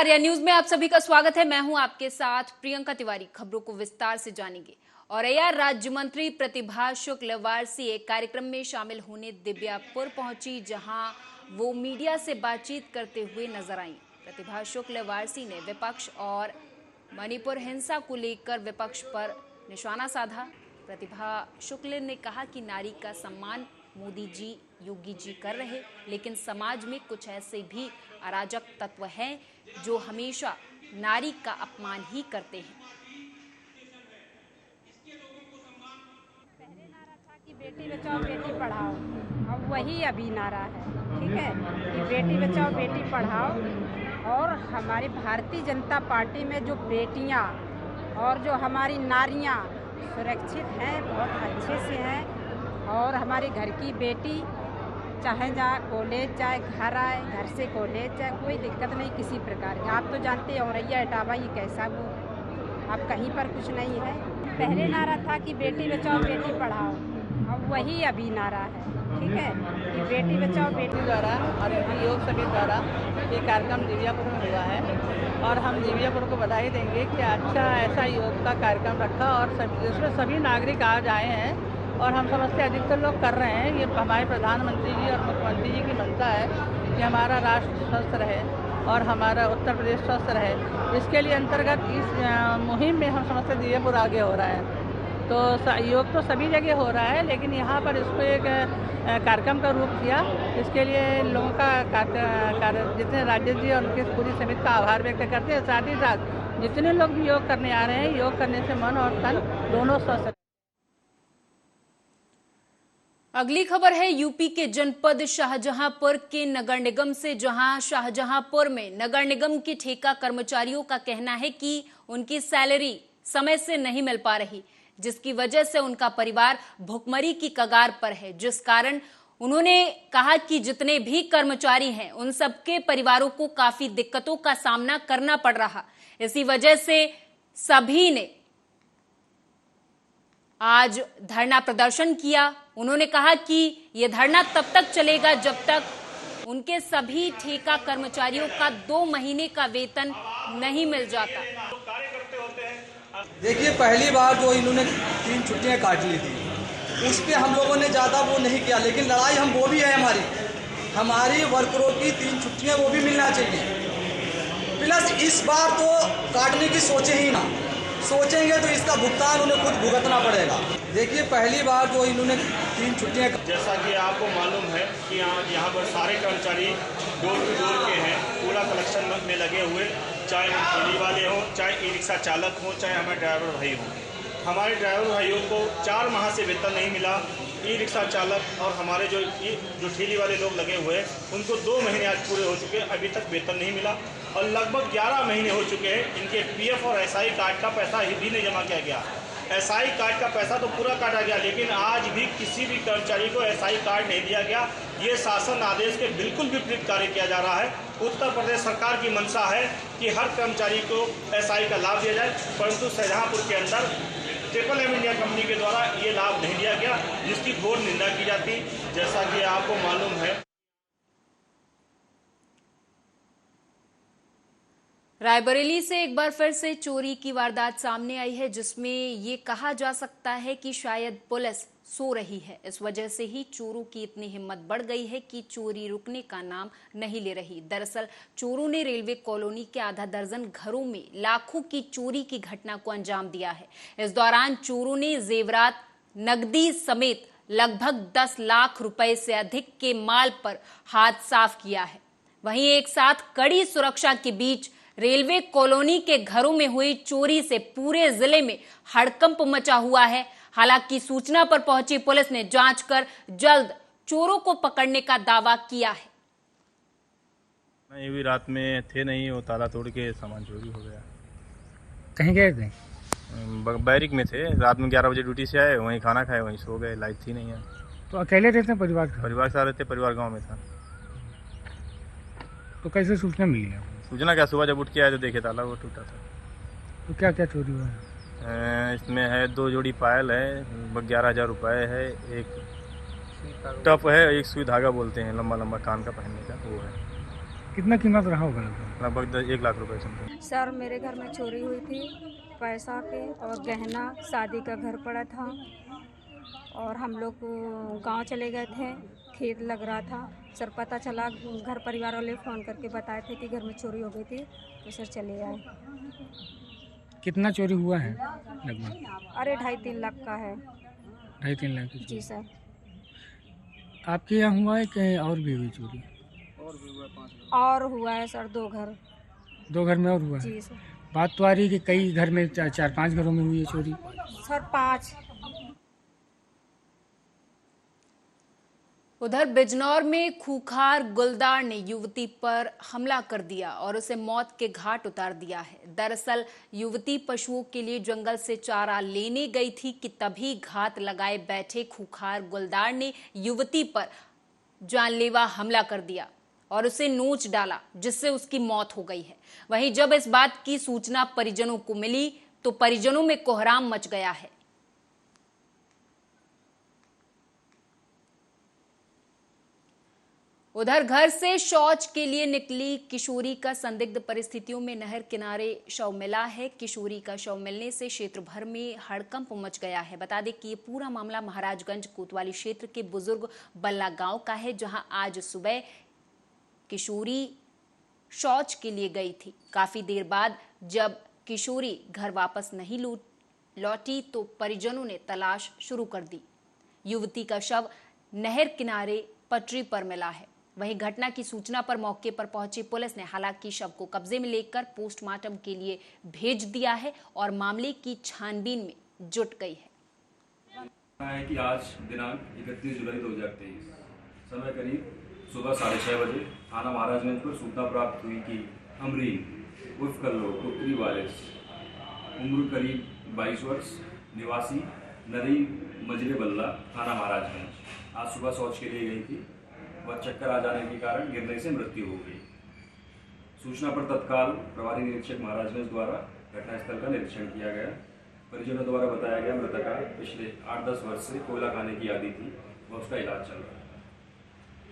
Arya news में आप सभी का स्वागत है। मैं हूं आपके साथ प्रियंका तिवारी। खबरों को विस्तार से जानेंगे। औरैया राज्य मंत्री प्रतिभा शुक्ल वारसी एक कार्यक्रम में शामिल होने दिव्यापुर पहुंची, जहां वो मीडिया से बातचीत करते हुए नजर आईं। प्रतिभा शुक्ल वारसी ने विपक्ष और मणिपुर हिंसा को लेकर विपक्ष पर निशाना साधा। प्रतिभा शुक्ल ने कहा कि नारी का सम्मान मोदी जी, योगी जी कर रहे, लेकिन समाज में कुछ ऐसे भी अराजक तत्व हैं जो हमेशा नारी का अपमान ही करते हैं। पहले नारा था कि बेटी बचाओ बेटी पढ़ाओ, अब वही अभी नारा है, ठीक है, कि बेटी बचाओ बेटी पढ़ाओ। और हमारी भारतीय जनता पार्टी में जो बेटियां और जो हमारी नारियां सुरक्षित हैं, बहुत अच्छे से हैं। और हमारे घर की बेटी चाहे जहाँ कॉलेज जाए, घर आए, घर से कॉलेज जाए, कोई दिक्कत नहीं किसी प्रकार की। आप तो जानते हैं औरैया इटावा ये कैसा वो, अब कहीं पर कुछ नहीं है। पहले नारा था कि बेटी बचाओ बेटी पढ़ाओ, अब वही अभी नारा है, ठीक है, कि बेटी बचाओ बेटी। द्वारा और योग समिति द्वारा ये कार्यक्रम दिव्यापुर में हुआ है और हम दिव्यापुर को बधाई देंगे कि अच्छा ऐसा योग का कार्यक्रम रखा और जिसमें सभी नागरिक आज आए हैं। और हम समझते अधिकतर लोग कर रहे हैं। ये हमारे प्रधानमंत्री जी और मुख्यमंत्री जी की मंशा है कि हमारा राष्ट्र स्वस्थ रहे और हमारा उत्तर प्रदेश स्वस्थ रहे। इसके लिए अंतर्गत इस मुहिम में हम समझते दिव्यापुर आगे हो रहा है। तो योग तो सभी जगह हो रहा है, लेकिन यहाँ पर इसको एक कार्यक्रम का रूप दिया। इसके लिए लोगों का जितने राज्य जी और उनकी पूरी समिति का आभार व्यक्त करते हैं। साथ ही साथ जितने लोग भी योग करने आ रहे हैं, योग करने से मन और तन दोनों स्वस्थ। अगली खबर है यूपी के जनपद शाहजहांपुर के नगर निगम से, जहां शाहजहांपुर में नगर निगम के ठेका कर्मचारियों का कहना है कि उनकी सैलरी समय से नहीं मिल पा रही, जिसकी वजह से उनका परिवार भुखमरी की कगार पर है। जिस कारण उन्होंने कहा कि जितने भी कर्मचारी हैं उन सबके परिवारों को काफी दिक्कतों का सामना करना पड़ रहा। इसी वजह से सभी ने आज धरना प्रदर्शन किया। उन्होंने कहा कि यह धरना तब तक चलेगा जब तक उनके सभी ठेका कर्मचारियों का 2 महीने का वेतन नहीं मिल जाता। देखिए, पहली बार जो इन्होंने 3 छुट्टियां काट ली थी, उस पर हम लोगों ने ज़्यादा वो नहीं किया, लेकिन लड़ाई हम वो भी है हमारी वर्करों की 3 छुट्टियां वो भी मिलना चाहिए। प्लस इस बार तो काटने की सोचेंगे तो इसका भुगतान उन्हें खुद भुगतना पड़ेगा। देखिए, पहली बार जो इन्होंने 3 छुट्टियां, जैसा कि आपको मालूम है कि यहाँ पर सारे कर्मचारी डोर टू डोर के हैं, पूरा कलेक्शन में लगे हुए, चाहे ठेली वाले हों, चाहे ई रिक्शा चालक हों, चाहे हमारे ड्राइवर भाई हों। हमारे ड्राइवर भाइयों को 4 माह से वेतन नहीं मिला। ई रिक्शा चालक और हमारे जो ठेली वाले लोग लगे हुए हैं, उनको 2 महीने आज पूरे हो चुके हैं, अभी तक वेतन नहीं मिला। और लगभग 11 महीने हो चुके हैं, इनके पीएफ और एसआई कार्ड का पैसा भी नहीं जमा किया गया। एसआई कार्ड का पैसा तो पूरा काटा गया, लेकिन आज भी किसी भी कर्मचारी को एसआई कार्ड नहीं दिया गया। ये शासन आदेश के बिल्कुल विपरीत कार्य किया जा रहा है। उत्तर प्रदेश सरकार की मंशा है कि हर कर्मचारी को एसआई का लाभ दिया जाए, परंतु शाहजहांपुर के अंदर ट्रिपल-एम इंडिया कंपनी के द्वारा ये लाभ नहीं दिया गया, जिसकी घोर निंदा की जाती। जैसा कि आपको मालूम है, रायबरेली से एक बार फिर से चोरी की वारदात सामने आई है, जिसमें ये कहा जा सकता है कि शायद पुलिस सो रही है। इस वजह से ही चोरों की इतनी हिम्मत बढ़ गई है कि चोरी रुकने का नाम नहीं ले रही। दरअसल चोरों ने रेलवे कॉलोनी के आधा दर्जन घरों में लाखों की चोरी की घटना को अंजाम दिया है। इस दौरान चोरों ने जेवरात, नकदी समेत लगभग 10 लाख रुपए से अधिक के माल पर हाथ साफ किया है। वहीं एक साथ कड़ी सुरक्षा के बीच रेलवे कॉलोनी के घरों में हुई चोरी से पूरे जिले में हड़कंप मचा हुआ है। हालांकि सूचना पर पहुंची पुलिस ने जांच कर जल्द चोरों को पकड़ने का दावा किया है। ये भी रात में थे नहीं, वो ताला तोड़ के सामान चोरी हो गया। कहीं गए थे? बैरिक में थे। रात में 11 बजे ड्यूटी से आए, वहीं खाना खाए, वहीं सो गए। लाइट थी नहीं है। तो अकेले रहते हैं? परिवार के साथ रहते। परिवार गाँव में था। तो कैसे सूचना मिली है? सूचना क्या, सुबह जब उठ के आए तो देखे ताला वो टूटा था। तो क्या क्या चोरी हुआ है? इसमें है 2 जोड़ी पायल है, 11,000 रुपये है, एक टप है, एक सुई धागा बोलते हैं लंबा लंबा कान का पहनने का, वो है। कितना कीमत रहा होगा लगभग? लगभग 1 लाख रुपए समथिंग। सर मेरे घर में चोरी हुई थी, पैसा के और गहना, शादी का घर पड़ा था और हम लोग गांव चले गए थे, खेत लग रहा था। सर पता चला, घर परिवार वाले फ़ोन करके बताए थे कि घर में चोरी हो गई थी, तो सर चले आए। कितना चोरी हुआ है लगभग? अरे 2.5-3 लाख का है। 2.5-3 लाख की जी चोरी। सर। आपके यहाँ हुआ है कि और भी हुई चोरी? और हुआ है सर 2 घर। 2 घर में और हुआ है? जी सर। बात तो आ रही है कि कई घर में 4-5 घरों में हुई है चोरी। सर 5। उधर बिजनौर में खूंखार गुलदार ने युवती पर हमला कर दिया और उसे मौत के घाट उतार दिया है। दरअसल युवती पशुओं के लिए जंगल से चारा लेने गई थी कि तभी घात लगाए बैठे खूंखार गुलदार ने युवती पर जानलेवा हमला कर दिया और उसे नोच डाला, जिससे उसकी मौत हो गई है। वहीं जब इस बात की सूचना परिजनों को मिली तो परिजनों में कोहराम मच गया है। उधर घर से शौच के लिए निकली किशोरी का संदिग्ध परिस्थितियों में नहर किनारे शव मिला है। किशोरी का शव मिलने से क्षेत्र भर में हड़कंप मच गया है। बता दें कि ये पूरा मामला महाराजगंज कोतवाली क्षेत्र के बुजुर्ग बल्ला गांव का है, जहां आज सुबह किशोरी शौच के लिए गई थी। काफी देर बाद जब किशोरी घर वापस नहीं लौटी तो परिजनों ने तलाश शुरू कर दी। युवती का शव नहर किनारे पटरी पर मिला है। वहीं घटना की सूचना पर मौके पर पहुंची पुलिस ने हालांकि शव को कब्जे में लेकर पोस्टमार्टम के लिए भेज दिया है और मामले की छानबीन में जुट गई है। कि आज दिनांक 31 जुलाई 2023 समय करीब सुबह 6:30 बजे थाना महाराजगंज पर सूचना प्राप्त हुई कि अमरीन उर्फ कल्लो पुत्री वालिस उम्र करीब 22 वर्ष निवासी नरी मजरे बल्ला थाना महाराजगंज आज सुबह शौच के लिए गई थी। वह चक्कर आ जाने के कारण गिरने से मृत्यु हो गई। सूचना पर तत्काल प्रभारी निरीक्षक महाराजगंज द्वारा घटनास्थल का निरीक्षण किया गया। परिजनों द्वारा बताया गया मृतका पिछले 8-10 वर्ष से कोयला खाने की आदी थी व उसका इलाज चल रहा है।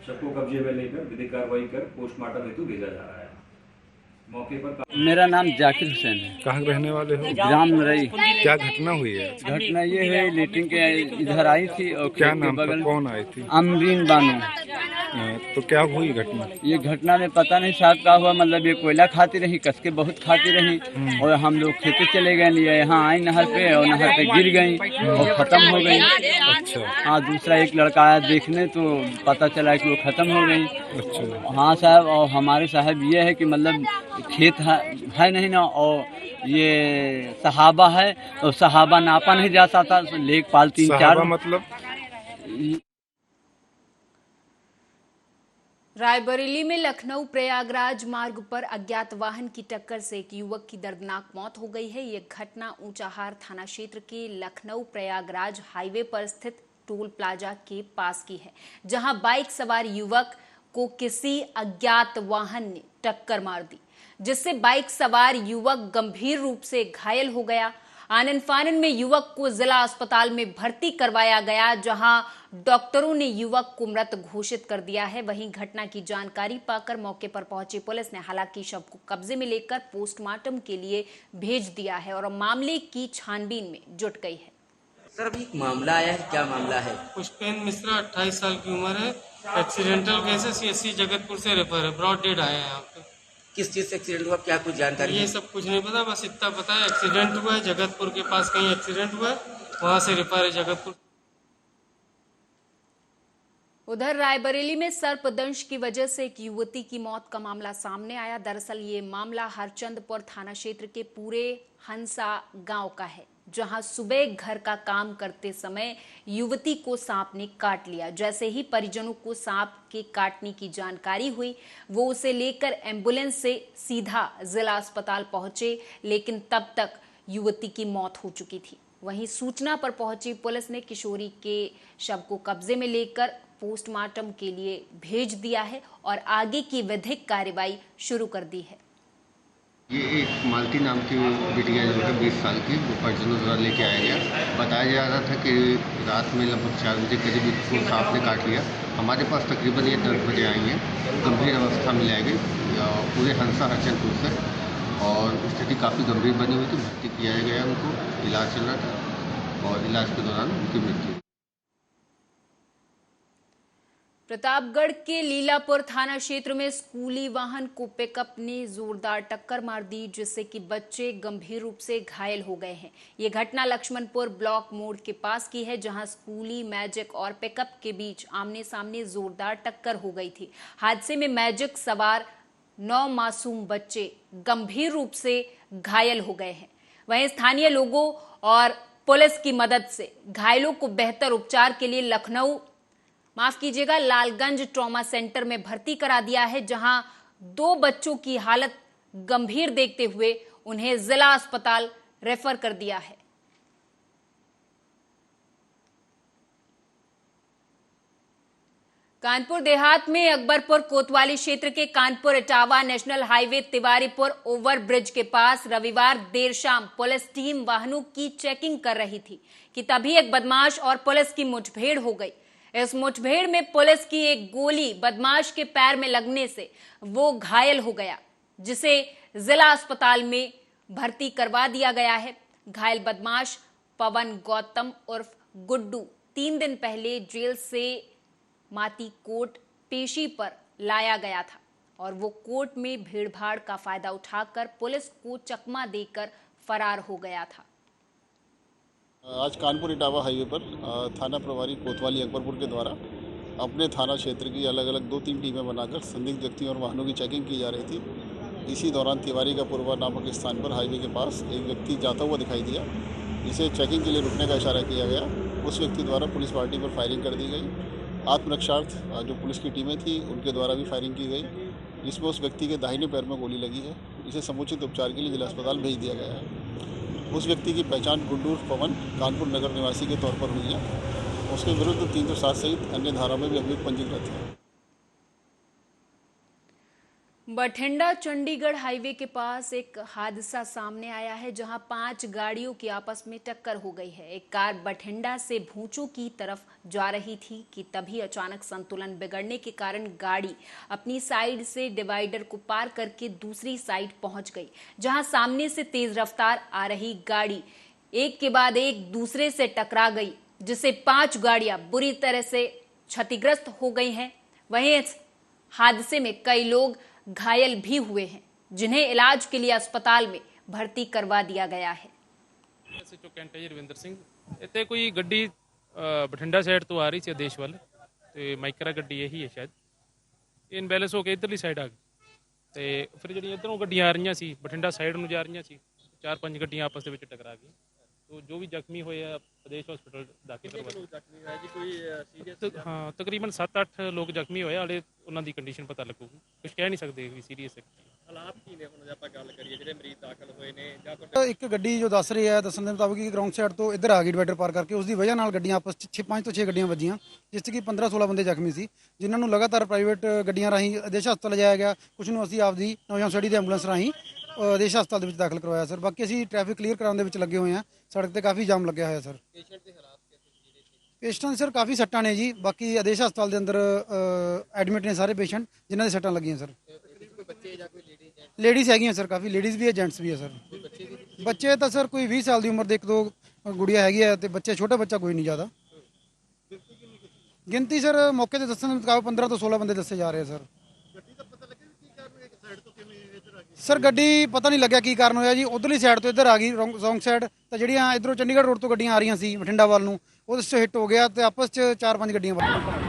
शव को कब्जे में लेकर विधिक कार्रवाई कर पोस्टमार्टम हेतु भेजा जा रहा है। मौके पर मेरा नाम जाकिर हुसैन है। कहाँ के रहने वाले हो? ग्राम नरई। क्या घटना हुई है? घटना ये है, लेटरिन के इधर आई थी और क्या नाम था? कौन आई थी? अमरीन बानो। तो क्या हुई घटना? ये घटना में पता नहीं साहब क्या हुआ, मतलब ये कोयला खाती रही, कसके बहुत खाती रही और हम लोग खेते चले गए लिए, यहाँ आई नहर पे और नहर पे गिर गई और खत्म हो गई। अच्छा। हाँ, दूसरा एक लड़का आया देखने तो पता चला कि वो खत्म हो गई। अच्छा। हाँ साहब, और हमारे साहब ये है कि मतलब खेत है नहीं ना, और ये सहाबा है और सहाबा नापा नहीं जा सकता, लेखपाल 3-4 मतलब। रायबरेली में लखनऊ प्रयागराज मार्ग पर अज्ञात वाहन की टक्कर से एक युवक की दर्दनाक मौत हो गई है। ये घटना ऊंचाहार थाना क्षेत्र के लखनऊ प्रयागराज हाईवे पर स्थित टोल प्लाजा के पास की है, जहां बाइक सवार युवक को किसी अज्ञात वाहन ने टक्कर मार दी, जिससे बाइक सवार युवक गंभीर रूप से घायल हो गया। आनन फानन में युवक को जिला अस्पताल में भर्ती करवाया गया, जहां डॉक्टरों ने युवक को मृत घोषित कर दिया है। वहीं घटना की जानकारी पाकर मौके पर पहुंची पुलिस ने हालांकि शव को कब्जे में लेकर पोस्टमार्टम के लिए भेज दिया है और मामले की छानबीन में जुट गई है। सर अभी मामला आया है, क्या मामला है? पुष्पेंद्र मिश्रा 28 साल की उम्र है, एक्सीडेंटल केस है, CSC जगतपुर से रेफर है, ब्रॉड डेड आया है यहाँ पे। किस चीज से एक्सीडेंट हुआ, क्या कुछ जानकारी? ये सब कुछ नहीं पता, बस इतना पता है एक्सीडेंट हुआ है, जगतपुर के पास कहीं एक्सीडेंट हुआ है, वहाँ से रेफर है जगतपुर। उधर रायबरेली में सर्पदंश की वजह से एक युवती की मौत का मामला सामने आया। दरअसल ये मामला हरचंदपुर थाना क्षेत्र के पूरे हंसा गांव का है, जहां सुबह घर का काम करते समय युवती को सांप ने काट लिया। जैसे ही परिजनों को सांप के काटने की जानकारी हुई, वो उसे लेकर एम्बुलेंस से सीधा जिला अस्पताल पहुंचे, लेकिन तब तक युवती की मौत हो चुकी थी। वहीं सूचना पर पहुंची पुलिस ने किशोरी के शव को कब्जे में लेकर पोस्टमार्टम के लिए भेज दिया है और आगे की विधिक कार्रवाई शुरू कर दी है। ये एक मालती नाम की बिटिया जो है 20 साल की, वो परिजनों द्वारा लेके आया गया। बताया जा रहा था कि रात में लगभग 4 बजे करीब इसको सांप ने काट लिया हमारे पास तकरीबन ये 10 बजे आई हैं, गंभीर अवस्था में लाई गई पूरे हंसा हरचंदपुर से, और स्थिति काफ़ी गंभीर बनी हुई थी। भर्ती किया गया, उनको इलाज चल रहा था और इलाज के दौरान उनकी मृत्यु। प्रतापगढ़ के लीलापुर थाना क्षेत्र में स्कूली वाहन को पिकअप ने जोरदार टक्कर मार दी, जिससे कि बच्चे गंभीर रूप से घायल हो गए हैं। ये घटना लक्ष्मणपुर ब्लॉक मोड़ के पास की है, जहां स्कूली मैजिक और पिकअप के बीच आमने सामने जोरदार टक्कर हो गई थी। हादसे में मैजिक सवार 9 मासूम बच्चे गंभीर रूप से घायल हो गए हैं। वहीं स्थानीय लोगों और पुलिस की मदद से घायलों को बेहतर उपचार के लिए लालगंज ट्रॉमा सेंटर में भर्ती करा दिया है, जहां 2 बच्चों की हालत गंभीर देखते हुए उन्हें जिला अस्पताल रेफर कर दिया है। कानपुर देहात में अकबरपुर कोतवाली क्षेत्र के Kanpur Etawah national highway Tiwaripur overbridge के पास रविवार देर शाम पुलिस टीम वाहनों की चेकिंग कर रही थी कि तभी एक बदमाश और पुलिस की मुठभेड़ हो गई। इस मुठभेड़ में पुलिस की एक गोली बदमाश के पैर में लगने से वो घायल हो गया, जिसे जिला अस्पताल में भर्ती करवा दिया गया है। घायल बदमाश पवन गौतम उर्फ गुड्डू 3 दिन पहले जेल से माती कोट पेशी पर लाया गया था और वो कोर्ट में भीड़भाड़ का फायदा उठाकर पुलिस को चकमा देकर फरार हो गया था। आज कानपुर इटावा हाईवे पर थाना प्रभारी कोतवाली अकबरपुर के द्वारा अपने थाना क्षेत्र की अलग अलग 2-3 टीमें बनाकर संदिग्ध व्यक्तियों और वाहनों की चेकिंग की जा रही थी। इसी दौरान तिवारी का पूर्वा नामक स्थान पर हाईवे के पास एक व्यक्ति जाता हुआ दिखाई दिया, जिसे चेकिंग के लिए रुकने का इशारा किया गया। उस व्यक्ति द्वारा पुलिस पार्टी पर फायरिंग कर दी गई। आत्मरक्षार्थ जो पुलिस की टीमें थी उनके द्वारा भी फायरिंग की गई, जिसमें उस व्यक्ति के दाहिने पैर में गोली लगी है। इसे समुचित उपचार के लिए जिला अस्पताल भेज दिया गया है। उस व्यक्ति की पहचान गुड्डू पवन कानपुर नगर निवासी के तौर पर हुई है। उसके विरुद्ध 307 सहित अन्य धाराओं में भी अभियोग पंजीकृत है। बठिंडा चंडीगढ़ हाईवे के पास एक हादसा सामने आया है, जहां 5 गाड़ियों की आपस में टक्कर हो गई है। एक कार बठिंडा से भूंचू की तरफ जा रही थी कि तभी अचानक संतुलन बिगड़ने के कारण गाड़ी अपनी साइड से डिवाइडर को पार करके दूसरी साइड पहुंच गई, जहां सामने से तेज रफ्तार आ रही गाड़ी एक के बाद एक दूसरे से टकरा गई, जिससे 5 गाड़ियां बुरी तरह से क्षतिग्रस्त हो गई हैं। वहीं इस हादसे में कई लोग घायल भी हुए हैं, जिन्हें इलाज के लिए अस्पताल में भर्ती करवा दिया गया है। SHO ਕੈਂਟ ਰਵਿੰਦਰ ਸਿੰਘ ਇੱਥੇ ਕੋਈ ਗੱਡੀ ਬਠਿੰਡਾ ਸਾਈਡ ਤੋਂ ਆ ਰਹੀ ਸੀ ਆਦੇਸ਼ ਵੱਲ, ਤੇ ਮਾਈਕਰਾ ਗੱਡੀ ਇਹੀ ਹੈ ਸ਼ਾਇਦ, ਇਨਬੈਲੈਂਸ ਹੋ ਕੇ ਇਧਰਲੀ ਸਾਈਡ ਆ ਗਈ ਤੇ ਫਿਰ ਜਿਹੜੀਆਂ ਇਧਰੋਂ ਗੱਡੀਆਂ ਆ ਰਹੀਆਂ ਸੀ ਬਠਿੰਡਾ ਸਾਈਡ ਨੂੰ ਜਾ ਰਹੀਆਂ ਸੀ, 4-5 ਗੱਡੀਆਂ ਆਪਸ ਦੇ ਵਿੱਚ ਟਕਰਾ ਗਈਆਂ। तो जो भी जख्मी हुए हैं प्रदेश हॉस्पिटल दाखिल करवाए। हाँ, तकरीबन 7-8 लोग जख्मी होए, हाले उन्हां दी कंडीशन पता लगूगी, कुछ कह नहीं सकते भी सीरीयस है। हालात की ने हुण ਆਪਾਂ ਗੱਲ ਕਰੀਏ ਜਿਹੜੇ ਮਰੀਜ਼ ਦਾਖਲ ਹੋਏ ਨੇ ਜਾਂ ਕੋਈ ਇੱਕ ਗੱਡੀ ਜੋ ਦੱਸ ਰਹੀ ਹੈ, ਦੱਸਣ ਦੇ ਮੁਤਾਬਕ ਕਿ ਗਰਾਊਂਡ ਸਾਈਡ ਤੋਂ ਇੱਧਰ ਆ ਗਈ ਡਿਵਾਈਡਰ ਪਾਰ ਕਰਕੇ, ਉਸ ਦੀ ਵਜ੍ਹਾ ਨਾਲ ਗੱਡੀਆਂ ਆਪਸ 'ਚ 5 ਤੋਂ 6 ਗੱਡੀਆਂ ਵੱਜੀਆਂ, ਜਿਸ 'ਚ ਕਿ 15-16 ਬੰਦੇ ਜ਼ਖਮੀ ਸੀ, ਜਿਨ੍ਹਾਂ ਨੂੰ ਲਗਾਤਾਰ ਪ੍ਰਾਈਵੇਟ ਗੱਡੀਆਂ ਰਾਹੀਂ ਆਦੇਸ਼ ਹਸਪਤਾਲ ਲਿਜਾਇਆ ਗਿਆ। ਕੁਝ ਨੂੰ ਅਸੀਂ ਆਪਦੀ ਨੌਜਵਾਨ ਸਟੱਡੀ ਦੇ ਐਂਬੂਲੈਂਸ ਰਾਹੀਂ ਆਦੇਸ਼ ਹਸਪਤਾਲ ਦੇ ਵਿੱਚ ਦਾਖਲ ਕਰਵਾਇਆ ਸਰ। ਬਾਕੀ ਅਸੀਂ ਟ੍ਰੈਫਿਕ ਕਲੀਅਰ ਕਰਾਉਣ ਦੇ ਵਿੱਚ ਲੱਗੇ ਹੋਏ ਹਾਂ। ਸੜਕ ਤੇ ਕਾਫੀ ਜਾਮ ਲੱਗਿਆ ਹੋਇਆ ਸਰ। ਪੇਸ਼ੈਂਟ ਸਰ ਕਾਫੀ ਸੱਟਾਂ ਨੇ ਜੀ। ਬਾਕੀ ਆਦੇਸ਼ ਹਸਪਤਾਲ ਦੇ ਅੰਦਰ ਐਡਮਿਟ ਨੇ ਸਾਰੇ ਪੇਸ਼ੈਂਟ, ਜਿਨ੍ਹਾਂ ਦੇ ਸੱਟਾਂ ਲੱਗੀਆਂ ਸਰ। ਲੇਡੀਜ਼ ਹੈਗੀਆਂ ਸਰ, ਕਾਫੀ ਲੇਡੀਜ਼ ਵੀ ਹੈ, ਜੈਂਟਸ ਵੀ ਹੈ ਸਰ। ਬੱਚੇ ਤਾਂ ਸਰ ਕੋਈ 20 ਸਾਲ ਦੀ ਉਮਰ ਦੇ 1-2 ਗੁੜੀਆਂ ਹੈਗੀ ਹੈ, ਤੇ ਬੱਚੇ ਛੋਟਾ ਬੱਚਾ ਕੋਈ ਨਹੀਂ ਜ਼ਿਆਦਾ। ਗਿਣਤੀ ਸਰ ਮੌਕੇ ਤੇ ਦੱਸਣ ਦੇ ਮੁਤਾਬਕ 15 ਤੋਂ 16 ਬੰਦੇ ਦੱਸੇ ਜਾ ਰਹੇ ਸਰ। ਸਰ ਗੱਡੀ ਪਤਾ ਨਹੀਂ ਲੱਗਿਆ ਕੀ ਕਾਰਨ ਹੋਇਆ ਜੀ, ਉਧਰਲੀ ਸਾਈਡ ਤੋਂ ਇੱਧਰ ਆ ਗਈ ਰੌਂਗ ਸਾਈਡ, ਤਾਂ ਜਿਹੜੀਆਂ ਇੱਧਰੋਂ ਚੰਡੀਗੜ੍ਹ ਰੋਡ ਤੋਂ ਗੱਡੀਆਂ ਆ ਰਹੀਆਂ ਸੀ ਬਠਿੰਡਾ ਵੱਲ ਨੂੰ, ਉਹਦੇ 'ਚ ਹਿੱਟ ਹੋ ਗਿਆ ਤੇ ਆਪਸ 'ਚ 4-5 ਗੱਡੀਆਂ ਵੱਜ ਗਈਆਂ।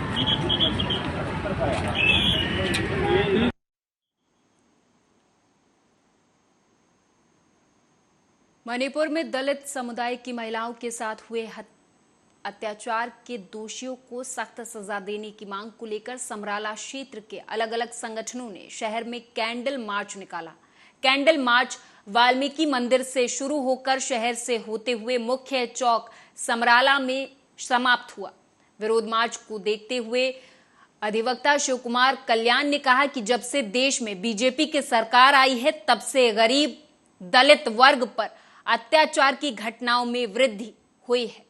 मणिपुर में दलित समुदाय की महिलाओं के साथ हुए अत्याचार के दोषियों को सख्त सजा देने की मांग को लेकर समराला क्षेत्र के अलग अलग संगठनों ने शहर में कैंडल मार्च निकाला। कैंडल मार्च वाल्मीकि मंदिर से शुरू होकर शहर से होते हुए मुख्य चौक समराला में समाप्त हुआ। विरोध मार्च को देखते हुए अधिवक्ता शिव कुमार कल्याण ने कहा कि जब से देश में बीजेपी की सरकार आई है, तब से गरीब दलित वर्ग पर अत्याचार की घटनाओं में वृद्धि हुई है।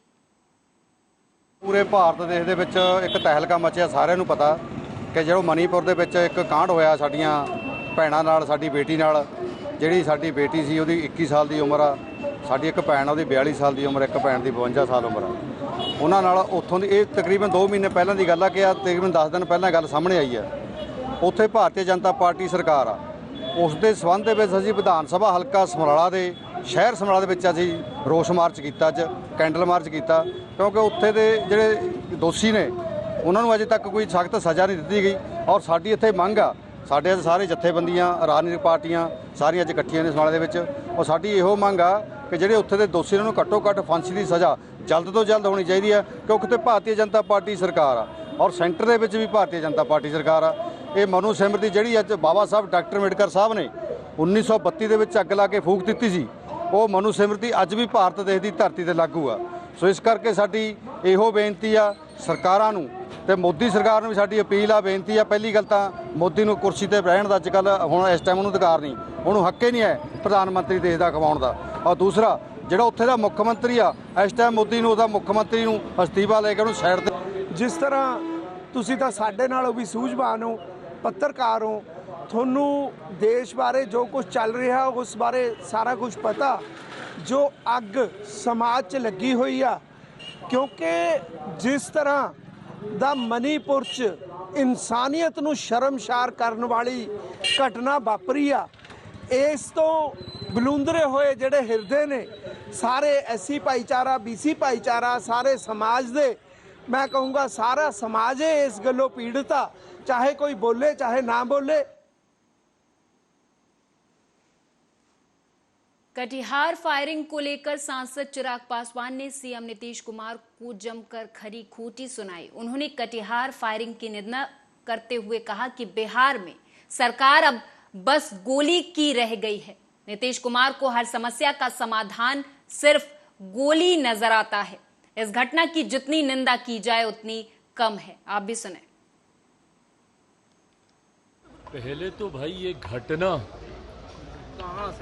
ਪੂਰੇ ਭਾਰਤ ਦੇਸ਼ ਦੇ ਵਿੱਚ ਇੱਕ ਤਹਿਲਕਾ ਮਚਿਆ। ਸਾਰਿਆਂ ਨੂੰ ਪਤਾ ਕਿ ਜਦੋਂ ਮਨੀਪੁਰ ਦੇ ਵਿੱਚ ਇੱਕ ਕਾਂਡ ਹੋਇਆ ਸਾਡੀਆਂ ਭੈਣਾਂ ਨਾਲ, ਸਾਡੀ ਬੇਟੀ ਨਾਲ। ਜਿਹੜੀ ਸਾਡੀ ਬੇਟੀ ਸੀ ਉਹਦੀ 21 ਸਾਲ ਦੀ ਉਮਰ ਆ, ਸਾਡੀ ਇੱਕ ਭੈਣ ਉਹਦੀ 42 ਸਾਲ ਦੀ ਉਮਰ, ਇੱਕ ਭੈਣ ਦੀ 52 ਸਾਲ ਉਮਰ ਆ। ਉਹਨਾਂ ਨਾਲ ਉੱਥੋਂ ਦੀ ਇਹ ਤਕਰੀਬਨ 2 ਮਹੀਨੇ ਪਹਿਲਾਂ ਦੀ ਗੱਲ ਆ ਕਿ ਆ ਤਕਰੀਬਨ 10 ਦਿਨ ਪਹਿਲਾਂ ਗੱਲ ਸਾਹਮਣੇ ਆਈ ਆ। ਉੱਥੇ ਭਾਰਤੀ ਜਨਤਾ ਪਾਰਟੀ ਸਰਕਾਰ ਆ, ਉਸ ਦੇ ਸਬੰਧ ਦੇ ਵਿੱਚ ਅਸੀਂ ਵਿਧਾਨ ਸਭਾ ਹਲਕਾ ਸਮਰਾਲਾ ਦੇ ਸ਼ਹਿਰ ਸਮਰਾਲਾ ਦੇ ਵਿੱਚ ਅਸੀਂ ਰੋਸ ਮਾਰਚ ਕੀਤਾ, ਅੱਜ ਕੈਂਡਲ ਮਾਰਚ ਕੀਤਾ, ਕਿਉਂਕਿ ਉੱਥੇ ਦੇ ਜਿਹੜੇ ਦੋਸ਼ੀ ਨੇ ਉਹਨਾਂ ਨੂੰ ਅਜੇ ਤੱਕ ਕੋਈ ਸਖਤ ਸਜ਼ਾ ਨਹੀਂ ਦਿੱਤੀ ਗਈ। ਔਰ ਸਾਡੀ ਇੱਥੇ ਮੰਗ ਆ, ਸਾਡੇ ਸਾਰੇ ਜਥੇਬੰਦੀਆਂ, ਰਾਜਨੀਤਿਕ ਪਾਰਟੀਆਂ ਸਾਰੀਆਂ ਅੱਜ ਇਕੱਠੀਆਂ ਨੇ ਸਮਰਾਲੇ ਦੇ ਵਿੱਚ। ਔਰ ਸਾਡੀ ਇਹੋ ਮੰਗ ਆ ਕਿ ਜਿਹੜੇ ਉੱਥੇ ਦੇ ਦੋਸ਼ੀ ਨੂੰ ਘੱਟੋ ਘੱਟ ਫਾਂਸੀ ਦੀ ਸਜ਼ਾ ਜਲਦ ਤੋਂ ਜਲਦ ਹੋਣੀ ਚਾਹੀਦੀ ਹੈ, ਕਿਉਂਕਿ ਉੱਥੇ ਭਾਰਤੀ ਜਨਤਾ ਪਾਰਟੀ ਸਰਕਾਰ ਆ ਔਰ ਸੈਂਟਰ ਦੇ ਵਿੱਚ ਵੀ ਭਾਰਤੀ ਜਨਤਾ ਪਾਰਟੀ ਸਰਕਾਰ ਆ। ਇਹ ਮਨੂ ਸਿਮਰਤੀ ਜਿਹੜੀ ਅੱਜ ਬਾਬਾ ਸਾਹਿਬ ਡਾਕਟਰ ਅੰਬੇਡਕਰ ਸਾਹਿਬ ਨੇ 1932 ਦੇ ਵਿੱਚ ਅੱਗ ਲਾ ਕੇ ਫੂਕ ਦਿੱਤੀ ਸੀ, ਉਹ ਮਨੂ ਸਿਮਰਤੀ ਅੱਜ ਵੀ ਭਾਰਤ ਦੇਸ਼ ਦੀ ਧਰਤੀ ਤੇ ਲਾਗੂ ਆ। ਸੋ ਇਸ ਕਰਕੇ ਸਾਡੀ ਇਹੋ ਬੇਨਤੀ ਆ ਸਰਕਾਰਾਂ ਨੂੰ ਤੇ ਮੋਦੀ ਸਰਕਾਰ ਨੂੰ ਵੀ ਸਾਡੀ ਅਪੀਲ ਆ, ਬੇਨਤੀ ਆ। ਪਹਿਲੀ ਗੱਲ ਤਾਂ ਮੋਦੀ ਨੂੰ ਕੁਰਸੀ ਤੇ ਰਹਿਣ ਦਾ ਅੱਜ ਕੱਲ੍ਹ ਹੁਣ ਇਸ ਟਾਈਮ ਉਹਨੂੰ ਅਧਿਕਾਰ ਨਹੀਂ, ਉਹਨੂੰ ਹੱਕ ਹੀ ਨਹੀਂ ਹੈ ਪ੍ਰਧਾਨ ਮੰਤਰੀ ਦੇਸ਼ ਦਾ ਖਵਾਉਣ ਦਾ। ਔਰ ਦੂਸਰਾ ਜਿਹੜਾ ਉੱਥੇ ਦਾ ਮੁੱਖ ਮੰਤਰੀ ਆ, ਇਸ ਟਾਈਮ ਮੋਦੀ ਨੂੰ ਉਹਦਾ ਮੁੱਖ ਮੰਤਰੀ ਨੂੰ ਅਸਤੀਫਾ ਲੈ ਕੇ ਉਹਨੂੰ ਸਾਈਡ ਤੇ। ਜਿਸ ਤਰ੍ਹਾਂ ਤੁਸੀਂ ਤਾਂ ਸਾਡੇ ਨਾਲੋਂ ਵੀ ਸੂਝਵਾਨ ਹੋ, ਪੱਤਰਕਾਰ ਹੋ, ਤੁਹਾਨੂੰ ਦੇਸ਼ ਬਾਰੇ ਜੋ ਕੁਝ ਚੱਲ ਰਿਹਾ ਉਸ ਬਾਰੇ ਸਾਰਾ ਕੁਝ ਪਤਾ। ਜੋ ਅੱਗ ਸਮਾਜ 'ਚ ਲੱਗੀ ਹੋਈ ਆ, ਕਿਉਂਕਿ ਜਿਸ ਤਰ੍ਹਾਂ ਦਾ ਮਨੀਪੁਰ 'ਚ ਇਨਸਾਨੀਅਤ ਨੂੰ ਸ਼ਰਮਸ਼ਾਰ ਕਰਨ ਵਾਲੀ ਘਟਨਾ ਵਾਪਰੀ ਆ, ਇਸ ਤੋਂ ਬਲੂੰਦਰੇ ਹੋਏ ਜਿਹੜੇ ਹਿਰਦੇ ਨੇ ਸਾਰੇ ਐਸਸੀ ਭਾਈਚਾਰਾ, BC ਭਾਈਚਾਰਾ, ਸਾਰੇ ਸਮਾਜ ਦੇ, ਮੈਂ ਕਹੂੰਗਾ ਸਾਰਾ ਸਮਾਜ ਇਸ ਗੱਲੋਂ ਪੀੜਤ ਆ, ਚਾਹੇ ਕੋਈ ਬੋਲੇ ਚਾਹੇ ਨਾ ਬੋਲੇ। कटिहार फायरिंग को लेकर सांसद चिराग पासवान ने सीएम नीतीश कुमार को जमकर खरी खोटी सुनाई। उन्होंने कटिहार फायरिंग की निंदा करते हुए कहा कि बिहार में सरकार अब बस गोली की रह गई है। नीतीश कुमार को हर समस्या का समाधान सिर्फ गोली नजर आता है। इस घटना की जितनी निंदा की जाए उतनी कम है। आप भी सुने। पहले तो भाई ये घटना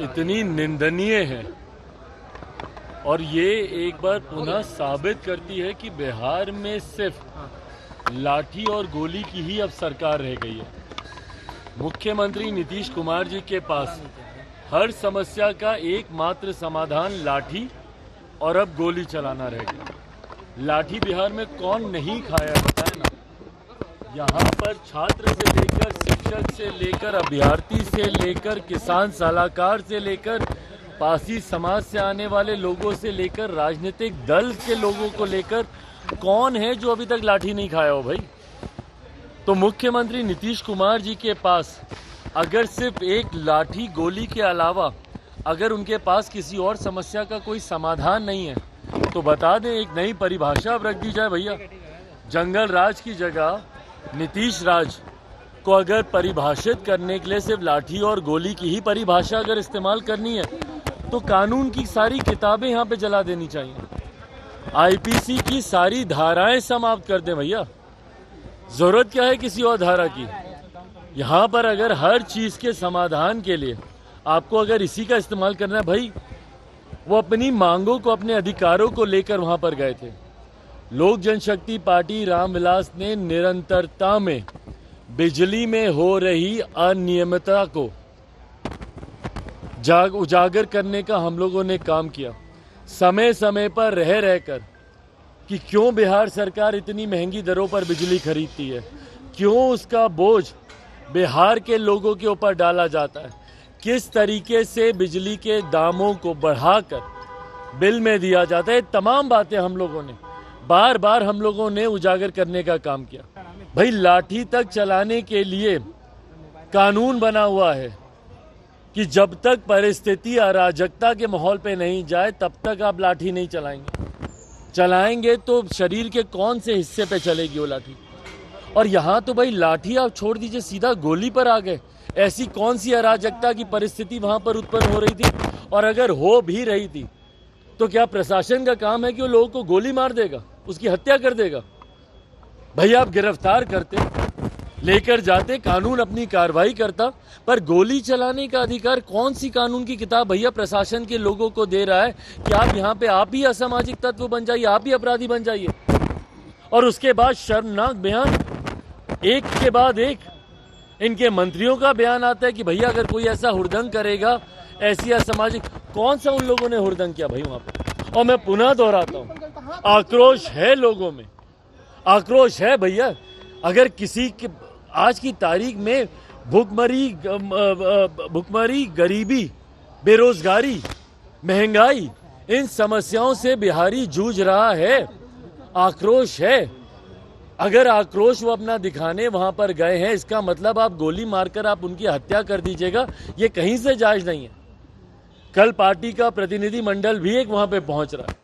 इतनी निंदनीय है और ये एक बार पुनः साबित करती है कि बिहार में सिर्फ लाठी और गोली की ही अब सरकार रह गई है। मुख्यमंत्री नीतीश कुमार जी के पास हर समस्या का एकमात्र समाधान लाठी और अब गोली चलाना रह गया। लाठी बिहार में कौन नहीं खाया बताए ना। यहाँ पर छात्र से लेकर शिक्षक से लेकर अभ्यर्थी से लेकर किसान सलाहकार से लेकर पासी समाज से आने वाले लोगों से लेकर राजनीतिक दल के लोगों को लेकर कौन है जो अभी तक लाठी नहीं खाया हो भाई। तो मुख्यमंत्री नीतीश कुमार जी के पास अगर सिर्फ एक लाठी गोली के अलावा अगर उनके पास किसी और समस्या का कोई समाधान नहीं है तो बता दें, एक नई परिभाषा अब रख दी जाए भैया। जंगल राज की जगह नीतीश राज को अगर परिभाषित करने के लिए सिर्फ लाठी और गोली की ही परिभाषा अगर इस्तेमाल करनी है तो कानून की सारी किताबें यहाँ पे जला देनी चाहिए। आईपीसी की सारी धाराएं समाप्त कर दें भैया। जरूरत क्या है किसी और धारा की। यहाँ पर अगर हर चीज के समाधान के लिए आपको अगर इसी का इस्तेमाल करना है भाई, वो अपनी मांगों को, अपने अधिकारों को लेकर वहां पर गए थे। लोक जनशक्ति पार्टी रामविलास ने निरंतरता में बिजली में हो रही अनियमितता को उजागर करने का हम लोगों ने काम किया, समय समय पर रह रहकर कि क्यों बिहार सरकार इतनी महंगी दरों पर बिजली खरीदती है, क्यों उसका बोझ बिहार के लोगों के ऊपर डाला जाता है, किस तरीके से बिजली के दामों को बढ़ाकर बिल में दिया जाता है। तमाम बातें हम लोगों ने बार बार हम लोगों ने उजागर करने का काम किया। भाई लाठी तक चलाने के लिए कानून बना हुआ है कि जब तक परिस्थिति अराजकता के माहौल पे नहीं जाए तब तक आप लाठी नहीं चलाएंगे तो शरीर के कौन से हिस्से पे चलेगी वो लाठी। और यहाँ तो भाई लाठी आप छोड़ दीजिए, सीधा गोली पर आ गए। ऐसी कौन सी अराजकता की परिस्थिति वहां पर उत्पन्न हो रही थी, और अगर हो भी रही थी तो क्या प्रशासन का काम है कि वो लोगों को गोली मार देगा, उसकी हत्या कर देगा? भाई आप गिरफ्तार करते, लेकर जाते, कानून अपनी कार्रवाई करता, पर गोली चलाने का अधिकार कौन सी कानून की किताब भैया प्रशासन के लोगों को दे रहा है कि आप यहाँ पे आप ही असामाजिक तत्व बन जाइए, आप ही अपराधी बन जाइए? और उसके बाद शर्मनाक बयान एक के बाद एक। इनके मंत्रियों का बयान आता है कि भैया अगर कोई ऐसा हुड़दंग करेगा, ऐसी असामाजिक, कौन सा उन लोगों ने हुड़दंग किया भाई वहां पर? और मैं पुनः दोहराता हूं, आक्रोश है लोगों में, आक्रोश है भैया। अगर किसी के आज की तारीख में भुखमरी, गरीबी, बेरोजगारी, महंगाई, इन समस्याओं से बिहारी जूझ रहा है, आक्रोश है। अगर आक्रोश वो अपना दिखाने वहां पर गए हैं, इसका मतलब आप गोली मारकर आप उनकी हत्या कर दीजिएगा, ये कहीं से जायज नहीं है। कल पार्टी का प्रतिनिधि मंडल भी एक वहां पे पहुंच रहा है।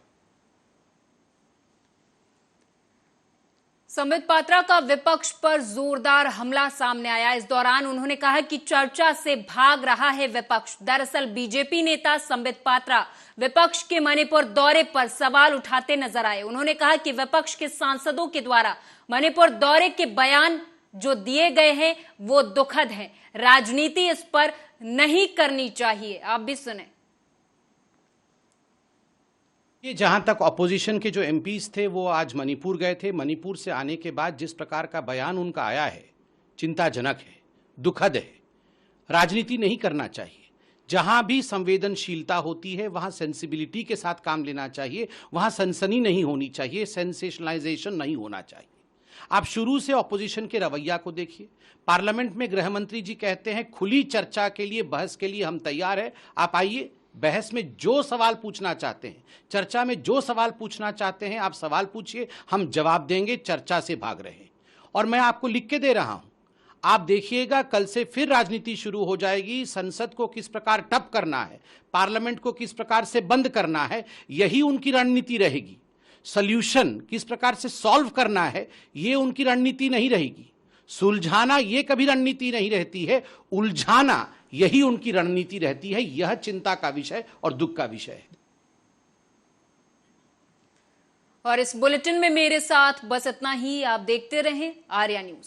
संबित पात्रा का विपक्ष पर जोरदार हमला सामने आया। इस दौरान उन्होंने कहा कि चर्चा से भाग रहा है विपक्ष। दरअसल बीजेपी नेता संबित पात्रा विपक्ष के मणिपुर दौरे पर सवाल उठाते नजर आए। उन्होंने कहा कि विपक्ष के सांसदों के द्वारा मणिपुर दौरे के बयान जो दिए गए हैं वो दुखद है, राजनीति इस पर नहीं करनी चाहिए। आप भी सुने। ये जहां तक अपोजिशन के जो एमपीज थे वो आज मणिपुर गए थे। मणिपुर से आने के बाद जिस प्रकार का बयान उनका आया है, चिंताजनक है, दुखद है। राजनीति नहीं करना चाहिए। जहां भी संवेदनशीलता होती है वहां सेंसिबिलिटी के साथ काम लेना चाहिए, वहां सनसनी नहीं होनी चाहिए, सेंसेशनलाइजेशन नहीं होना चाहिए। आप शुरू से ऑपोजिशन के रवैया को देखिए। पार्लियामेंट में गृह मंत्री जी कहते हैं खुली चर्चा के लिए, बहस के लिए हम तैयार हैं, आप आइए, बहस में जो सवाल पूछना चाहते हैं, चर्चा में जो सवाल पूछना चाहते हैं, आप सवाल पूछिए, हम जवाब देंगे, चर्चा से भाग रहे हैं। और मैं आपको लिख के दे रहा हूं, आप देखिएगा कल से फिर राजनीति शुरू हो जाएगी। संसद को किस प्रकार ठप करना है, पार्लियामेंट को किस प्रकार से बंद करना है, यही उनकी रणनीति रहेगी। सॉल्यूशन किस प्रकार से सॉल्व करना है, ये उनकी रणनीति नहीं रहेगी। सुलझाना ये कभी रणनीति नहीं रहती है, उलझाना यही उनकी रणनीति रहती है। यह चिंता का विषय और दुख का विषय है। और इस बुलेटिन में मेरे साथ बस इतना ही। आप देखते रहें आर्या न्यूज।